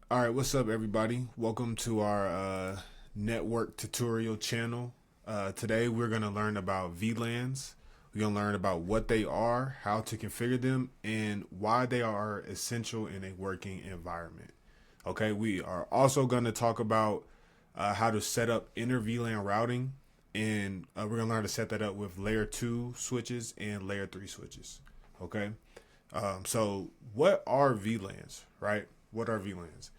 All right, what's up, everybody? Welcome to our network tutorial channel. Today, we're going to learn about VLANs. We're going to learn about what they are, how to configure them, and why they are essential in a working environment. Okay, we are also going to talk about how to set up Inter VLAN routing, and we're going to learn to set that up with layer 2 switches and layer 3 switches. Okay, so what are VLANs, right? What are VLANs?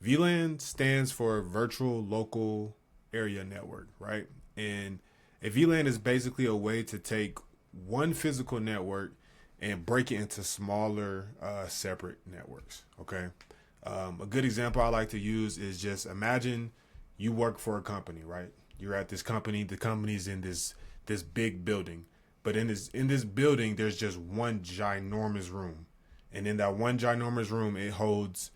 VLAN stands for Virtual Local Area Network, right? And a VLAN is basically a way to take one physical network and break it into smaller, separate networks. Okay. A good example I like to use is just imagine you work for a company, right? You're at this company. The company's in this big building, but in this building, there's just one ginormous room, and in that one ginormous room, it holds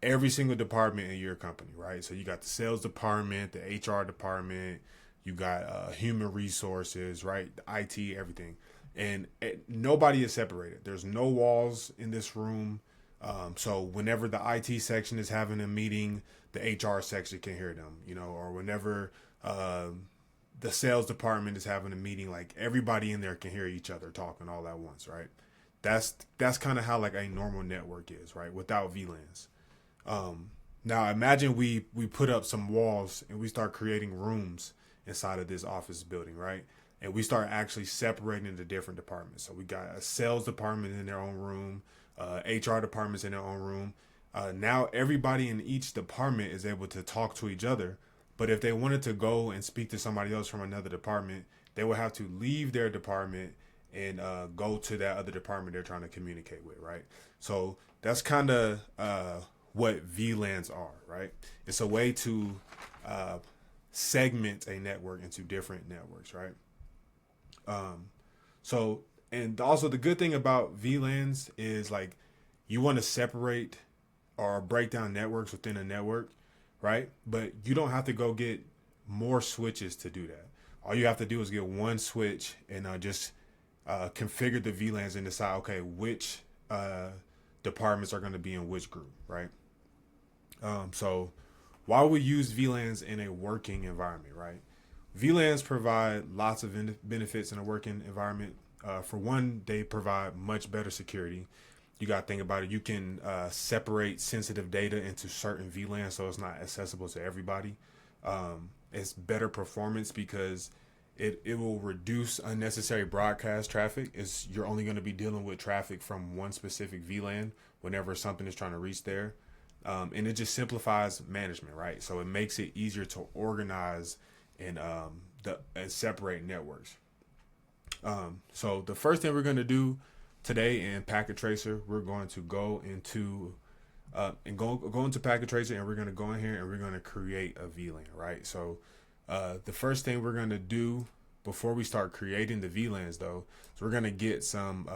every single department in your company, right? So you got the sales department, the HR department, you got human resources, right? The IT, everything. And nobody is separated. There's no walls in this room. So whenever the IT section is having a meeting, the HR section can hear them, or whenever the sales department is having a meeting, like everybody in there can hear each other talking all at once, right? That's kind of how like a normal network is, right? Without VLANs. Now imagine we put up some walls and we start creating rooms inside of this office building, right? And we start actually separating the different departments. So we got a sales department in their own room, HR departments in their own room. Now everybody in each department is able to talk to each other. But if they wanted to go and speak to somebody else from another department, they would have to leave their department and go to that other department they're trying to communicate with, right? So that's kind of what VLANs are, right? It's a way to segment a network into different networks, right? So, and also the good thing about VLANs is like you want to separate or break down networks within a network, right? But you don't have to go get more switches to do that. All you have to do is get one switch and just configure the VLANs and decide, okay, which departments are going to be in which group, right? So why we use VLANs in a working environment, right? VLANs provide lots of benefits in a working environment. For one, they provide much better security. You got to think about it. You can separate sensitive data into certain VLANs so it's not accessible to everybody. It's better performance because it will reduce unnecessary broadcast traffic. You're only going to be dealing with traffic from one specific VLAN whenever something is trying to reach there. And it just simplifies management, right? So it makes it easier to organize and separate networks. So the first thing we're going to do today in Packet Tracer, we're going to go into go into Packet Tracer, and we're going to go in here and we're going to create a VLAN, right? So the first thing we're going to do before we start creating the VLANs, though, is we're going to get some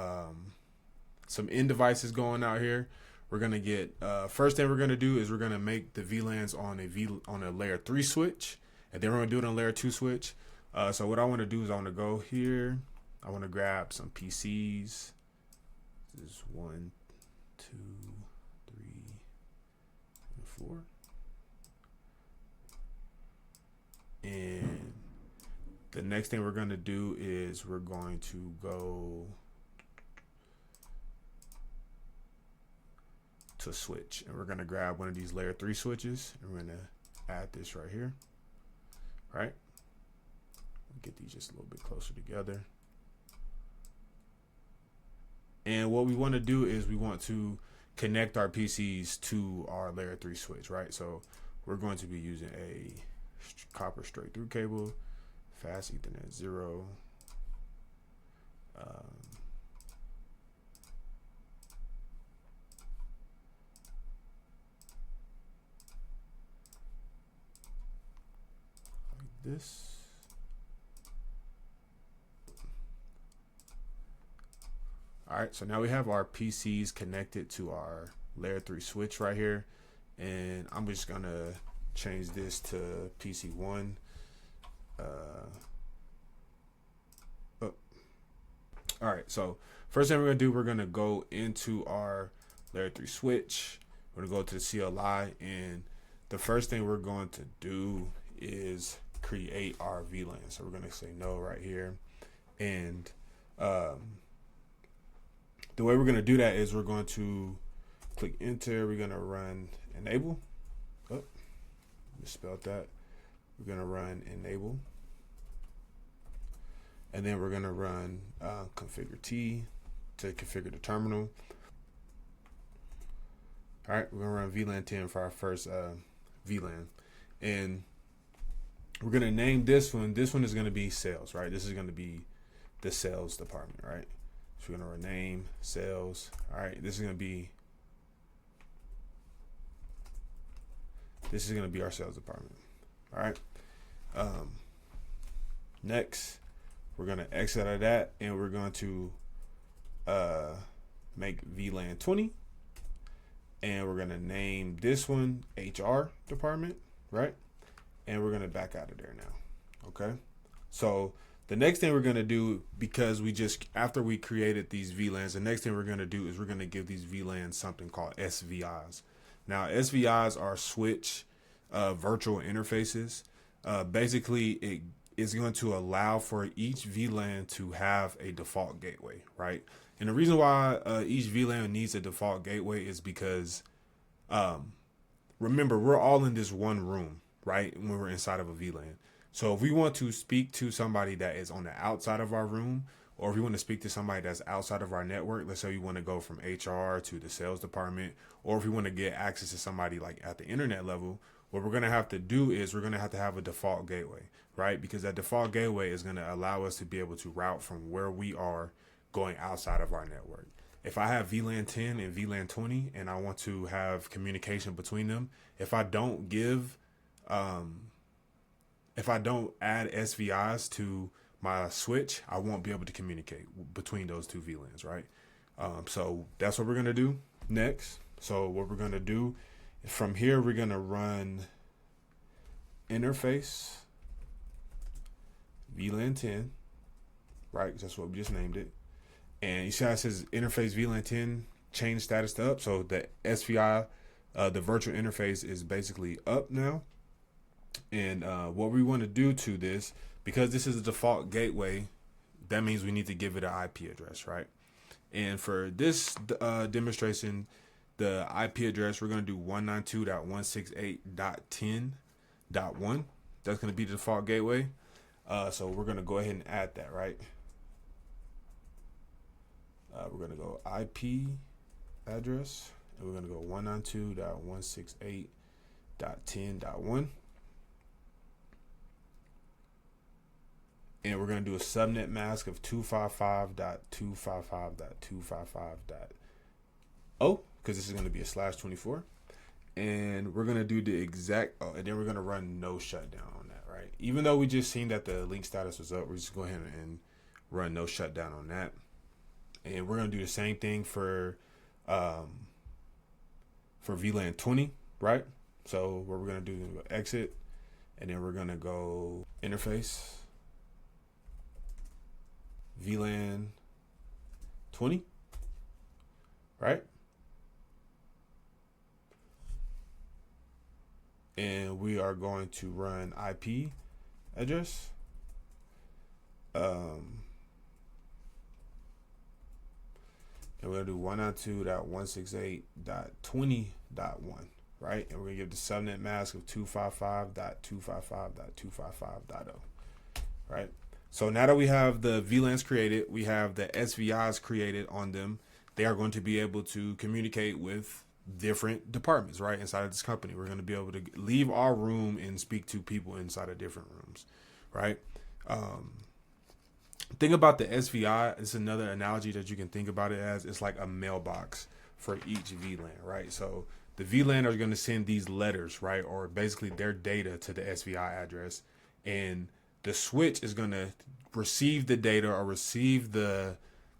end devices going out here. We're gonna get first thing we're gonna do is we're gonna make the VLANs on a layer 3 switch, and then we're gonna do it on a layer 2 switch. So what I want to do is I want to go here. I want to grab some PCs. This is 1, 2, 3, and 4, and the next thing we're gonna do is we're going to go to switch, and we're going to grab one of these layer 3 switches, and we're going to add this right here, right? Get these just a little bit closer together. And what we want to do is we want to connect our PCs to our layer 3 switch, right? So we're going to be using a copper straight through cable, fast Ethernet 0, this. All right, so now we have our PCs connected to our layer 3 switch right here, and I'm just gonna change this to PC1. All right, so first thing we're gonna do, we're gonna go into our layer 3 switch. We're gonna go to the CLI, and the first thing we're going to do is create our VLAN. So we're gonna say no right here, and the way we're gonna do that is we're going to click enter. We're gonna run enable. Oh, misspelled that. We're gonna run enable, and then we're gonna run configure T to configure the terminal. All right, we're gonna run VLAN 10 for our first VLAN, and we're gonna name this one. This one is gonna be sales, right? This is gonna be the sales department, right? So we're gonna rename sales. All right, this is gonna be our sales department. All right. Next, we're gonna exit out of that, and we're going to make VLAN 20. And we're gonna name this one HR department, right? And we're gonna back out of there now. Okay. So the next thing we're gonna do, because after we created these VLANs, the next thing we're gonna do is we're gonna give these VLANs something called SVIs. Now, SVIs are switch virtual interfaces. Basically, it is going to allow for each VLAN to have a default gateway, right? And the reason why each VLAN needs a default gateway is because, remember, we're all in this one room, right? When we're inside of a VLAN. So if we want to speak to somebody that is on the outside of our room, or if we want to speak to somebody that's outside of our network, let's say we want to go from HR to the sales department, or if we want to get access to somebody like at the internet level, what we're going to have to do is we're going to have a default gateway, right? Because that default gateway is going to allow us to be able to route from where we are going outside of our network. If I have VLAN 10 and VLAN 20 and I want to have communication between them, if I don't add SVIs to my switch, I won't be able to communicate between those two VLANs, right? So that's what we're going to do next. So what we're going to do from here, we're going to run interface VLAN 10, right? That's what we just named it. And you see how it says interface VLAN 10 change status to up. So the SVI, the virtual interface, is basically up now. And what we want to do to this, because this is a default gateway, that means we need to give it an IP address, right? And for this demonstration, the IP address, we're going to do 192.168.10.1. That's going to be the default gateway. So we're going to go ahead and add that, right? We're going to go IP address, and we're going to go 192.168.10.1. And we're going to do a subnet mask of 255.255.255.0, because this is going to be a /24. And we're going to do the exact, and then we're going to run no shutdown on that, right? Even though we just seen that the link status was up, we're just go ahead and run no shutdown on that. And we're going to do the same thing for VLAN 20, right? So what we're going to do is go exit, and then we're going to go interface VLAN 20, right? And we are going to run IP address. And we're going to do 192.168.20.1, right? And we're going to give the subnet mask of 255.255.255.0, right? So now that we have the VLANs created, we have the SVIs created on them. They are going to be able to communicate with different departments, right? Inside of this company, we're going to be able to leave our room and speak to people inside of different rooms, right? Think about the SVI. It's another analogy that you can think about it as. It's like a mailbox for each VLAN, right? So the VLAN are going to send these letters, right? Or basically their data to the SVI address, and the switch is going to receive the data or receive the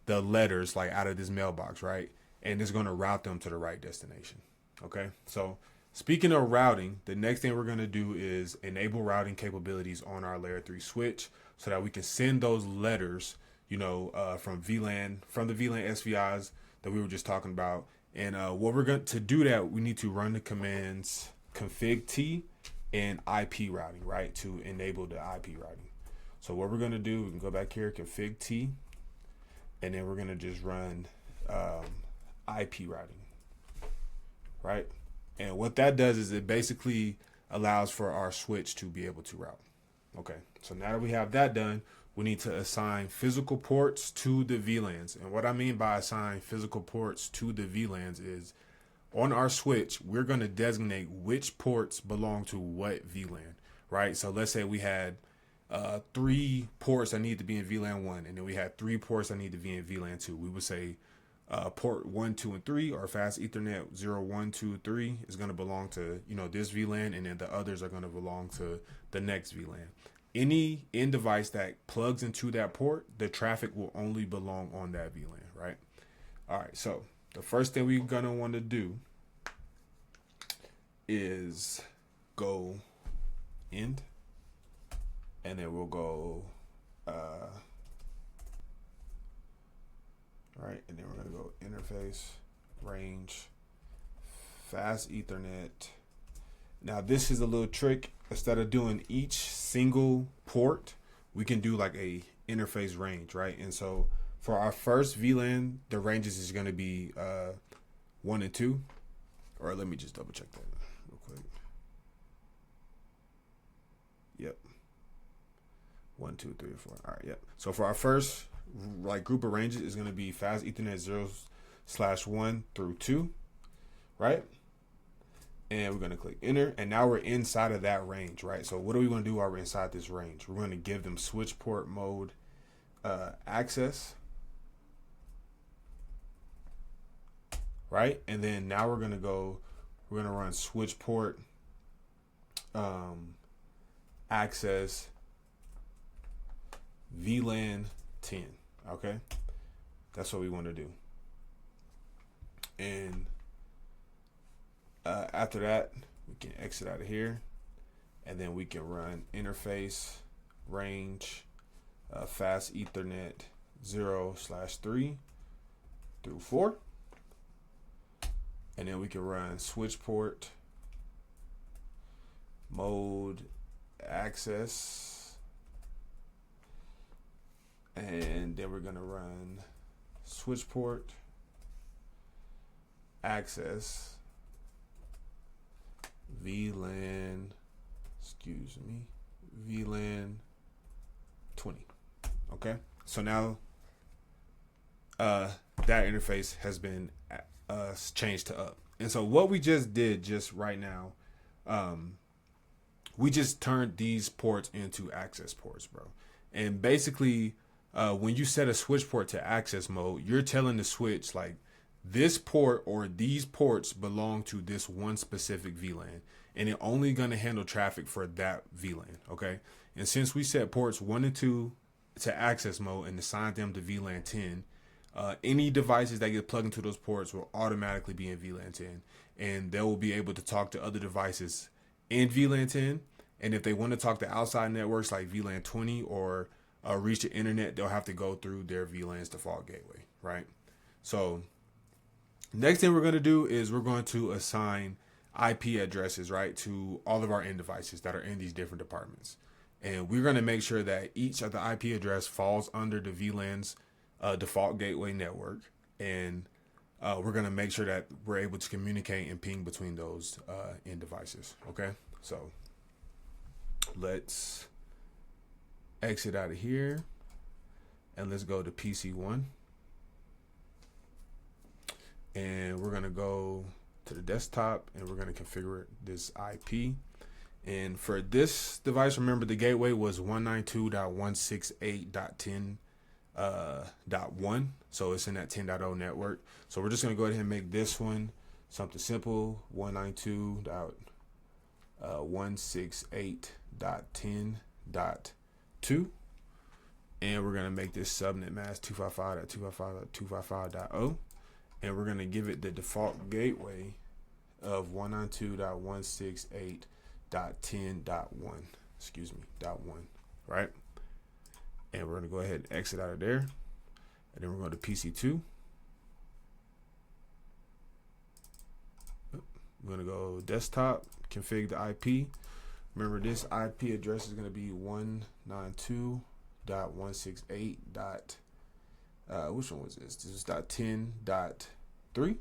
letters like out of this mailbox, right? And it's going to route them to the right destination. Okay. So speaking of routing, the next thing we're going to do is enable routing capabilities on our layer 3 switch so that we can send those letters, from the VLAN SVIs that we were just talking about. And what we're going to do that, we need to run the commands config T and IP routing, right, to enable the IP routing. So what we're going to do, we can go back here, config T, and then we're going to just run IP routing, right? And what that does is it basically allows for our switch to be able to route. Okay, so now that we have that done, we need to assign physical ports to the VLANs. And what I mean by assign physical ports to the VLANs is on our switch, we're going to designate which ports belong to what VLAN, right? So let's say we had 3 ports that need to be in VLAN 1, and then we had 3 ports that need to be in VLAN 2. We would say port 1, 2, and 3, or fast Ethernet 0, 1, 2, 3 is going to belong to, you know, this VLAN, and then the others are going to belong to the next VLAN. Any end device that plugs into that port, the traffic will only belong on that VLAN, right? All right, so the first thing we're going to want to do is go end, and then we'll go, right, and then we're going to go interface, range, fast Ethernet. Now this is a little trick. Instead of doing each single port, we can do like a interface range, right? And so for our first VLAN, the ranges is going to be 1 and 2. Or let me just double check that real quick. Yep. 1, 2, 3, 4. All right, yep. So for our first like group of ranges is going to be fast Ethernet 0/1 through 2, right? And we're going to click enter, and now we're inside of that range, right? So what are we going to do while we're inside this range? We're going to give them switch port mode access, right? And then now we're going to run switch port access VLAN 10, okay? That's what we want to do. And after that, we can exit out of here, and then we can run interface range fast Ethernet 0/3 through 4, and then we can run switch port mode access, and then we're going to run switch port access VLAN 20. Okay, so now that interface has been changed to up. And so what we just did just right now, we just turned these ports into access ports, bro. And basically, when you set a switch port to access mode, you're telling the switch like, this port or these ports belong to this one specific VLAN, and it's only going to handle traffic for that VLAN, okay? And since we set ports 1 and 2 to access mode and assigned them to VLAN 10, any devices that get plugged into those ports will automatically be in VLAN 10, and they will be able to talk to other devices in VLAN 10. And if they want to talk to outside networks like VLAN 20 or reach the internet, they'll have to go through their VLAN's default gateway, right? So next thing we're going to do is we're going to assign IP addresses, right, to all of our end devices that are in these different departments. And we're going to make sure that each of the IP address falls under the VLAN's default gateway network. And we're going to make sure that we're able to communicate and ping between those end devices. Okay, so let's exit out of here and let's go to PC1. And we're going to go to the desktop and we're going to configure this IP. And for this device, remember the gateway was 192.168.10.1. So it's in that 10.0 network. So we're just going to go ahead and make this one something simple, 192.168.10.2. And we're going to make this subnet mask 255.255.255.0. And we're going to give it the default gateway of 192.168.10.1. Excuse me, .1, right? And we're going to go ahead and exit out of there. And then we're going to PC2. We're gonna go desktop, config the IP. Remember, this IP address is gonna be 192.168. Which one was this? This is .10.3,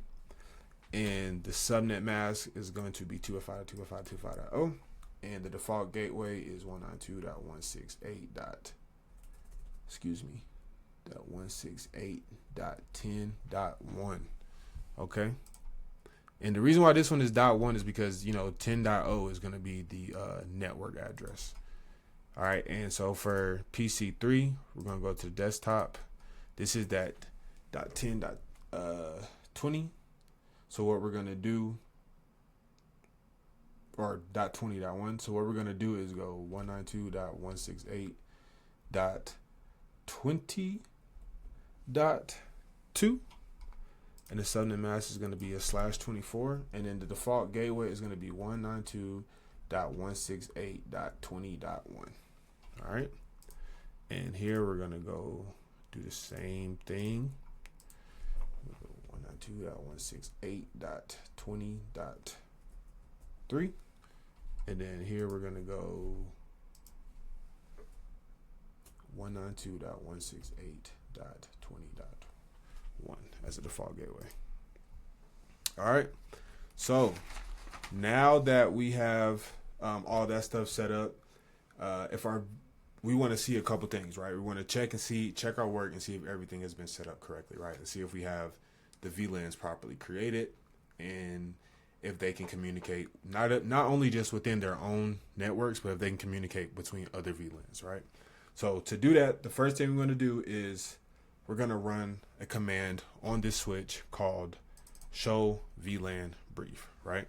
and the subnet mask is going to be 205.205.205.0, and the default gateway is 192.168.10.1. Okay. And the reason why this one is .1 is because, 10.0 is going to be the network address. All right. And so for PC3, we're going to go to the desktop. This is that .10.20. So what we're going to do, or .20.1. So what we're going to do is go 192.168.20.2. And the subnet mask is going to be a /24, and then the default gateway is going to be 192.168.20.1. All right, and here we're going to go do the same thing. 192.168.20.3, and then here we're going to go 192.168.20.1 as a default gateway. All right, so now that we have all that stuff set up, we want to see a couple things, right? We want to check our work and see if everything has been set up correctly, right? And see if we have the VLANs properly created, and if they can communicate not only just within their own networks, but if they can communicate between other VLANs, right? So to do that, the first thing we're going to do is we're going to run a command on this switch called show VLAN brief, right?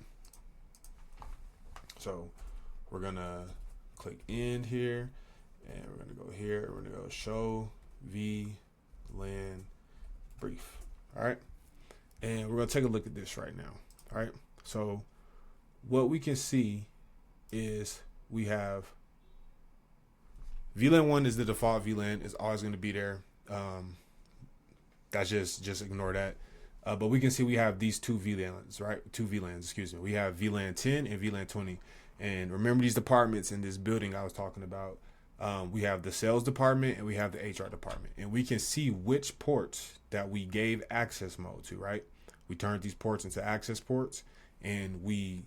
So we're going to click end here, and we're going to go here. We're going to go show VLAN brief. All right. And we're going to take a look at this right now. All right. So what we can see is we have VLAN 1 is the default VLAN. It's always going to be there. That's just ignore that. But we can see we have these two VLANs, right? Two VLANs, excuse me. We have VLAN 10 and VLAN 20. And remember these departments in this building I was talking about. We have the sales department and we have the HR department. And we can see which ports that we gave access mode to, right? We turned these ports into access ports, and we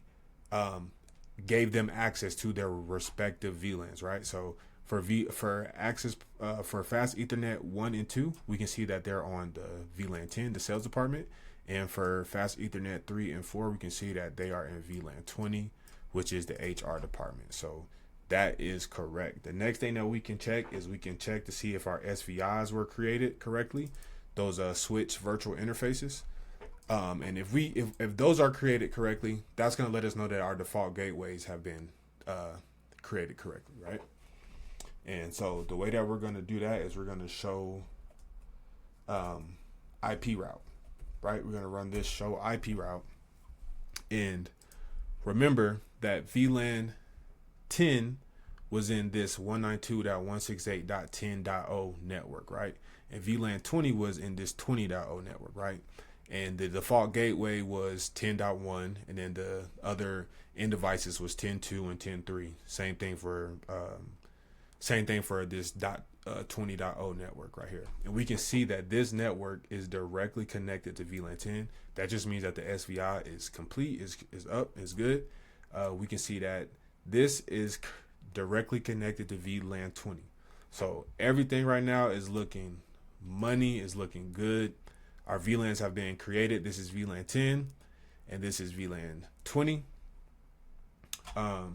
gave them access to their respective VLANs, right? So for access for fast Ethernet 1 and 2, we can see that they're on the VLAN 10, the sales department, and for fast Ethernet 3 and 4, we can see that they are in VLAN 20, which is the HR department. So that is correct. The next thing that we can check is we can check to see if our SVIs were created correctly, those switch virtual interfaces. And if those are created correctly, that's going to let us know that our default gateways have been created correctly, right? And so the way that we're going to do that is we're going to show IP route, right? We're going to run this show IP route. And remember that VLAN 10 was in this 192.168.10.0 network, right? And VLAN 20 was in this 20.0 network, right? And the default gateway was 10.1, and then the other end devices was 10.2 and 10.3. Same thing for this 20.0 network right here. And we can see that this network is directly connected to VLAN 10. That just means that the SVI is complete, is up, is good. We can see that this is directly connected to VLAN 20. So everything right now is looking money, is looking good. Our VLANs have been created. This is VLAN 10 and this is VLAN 20.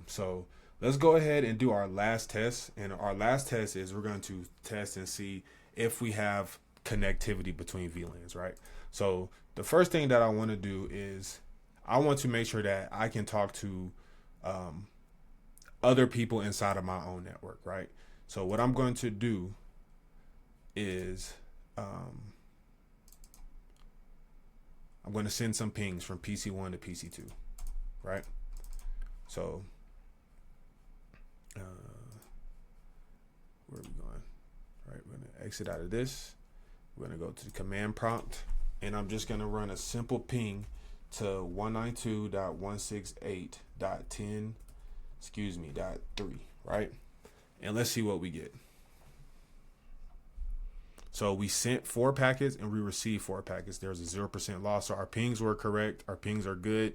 So let's go ahead and do our last test. And our last test is we're going to test and see if we have connectivity between VLANs, right? So the first thing that I want to do is I want to make sure that I can talk to other people inside of my own network, right? So what I'm going to do is I'm going to send some pings from PC1 to PC2, right? So where are we going? All right, we're going to exit out of this. We're going to go to the command prompt, and I'm just going to run a simple ping to 192.168.10, .3, right? And let's see what we get. So we sent 4 packets and we received 4 packets. There's a 0% loss. So our pings were correct. Our pings are good.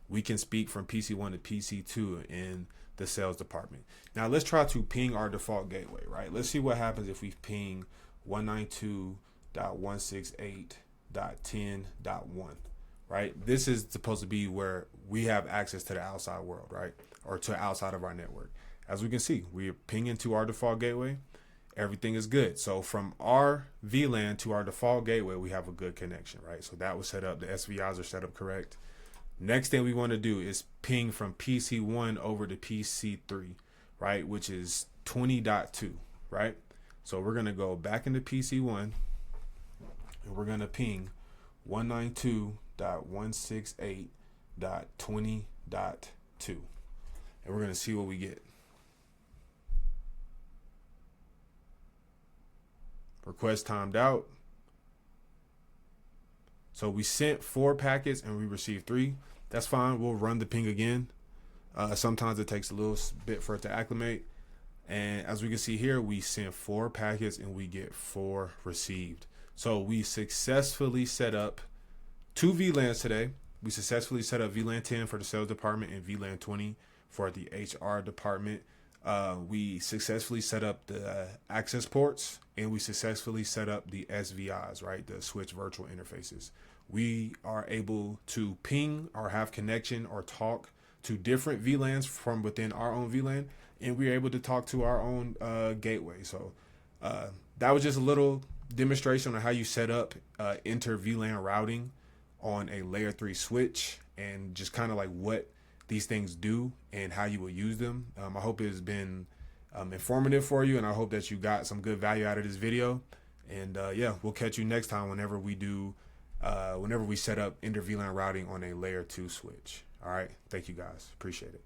We can speak from PC1 to PC2 in the sales department. Now let's try to ping our default gateway, right? Let's see what happens if we ping 192.168.10.1, right? This is supposed to be where we have access to the outside world, right? Or to outside of our network. As we can see, we're pinging to our default gateway. Everything is good. So from our VLAN to our default gateway, we have a good connection, right? So that was set up. The SVIs are set up correct. Next thing we want to do is ping from PC1 over to PC3, right? Which is 20.2, right? So we're going to go back into PC1 and we're going to ping 192.168.20.2. And we're going to see what we get. Request timed out. So we sent 4 packets and we received 3. That's fine. We'll run the ping again. Sometimes it takes a little bit for it to acclimate. And as we can see here, we sent 4 packets and we get 4 received. So we successfully set up 2 VLANs today. We successfully set up VLAN 10 for the sales department and VLAN 20 for the HR department. We successfully set up the access ports and we successfully set up the SVIs, right? The switch virtual interfaces. We are able to ping or have connection or talk to different VLANs from within our own VLAN, and we're able to talk to our own gateway. So that was just a little demonstration on how you set up Inter VLAN routing on a layer 3 switch and just kind of like what these things do and how you will use them. I hope it's been informative for you, and I hope that you got some good value out of this video. And yeah, we'll catch you next time whenever we set up Inter VLAN routing on a layer 2 switch. All right, thank you guys, appreciate it.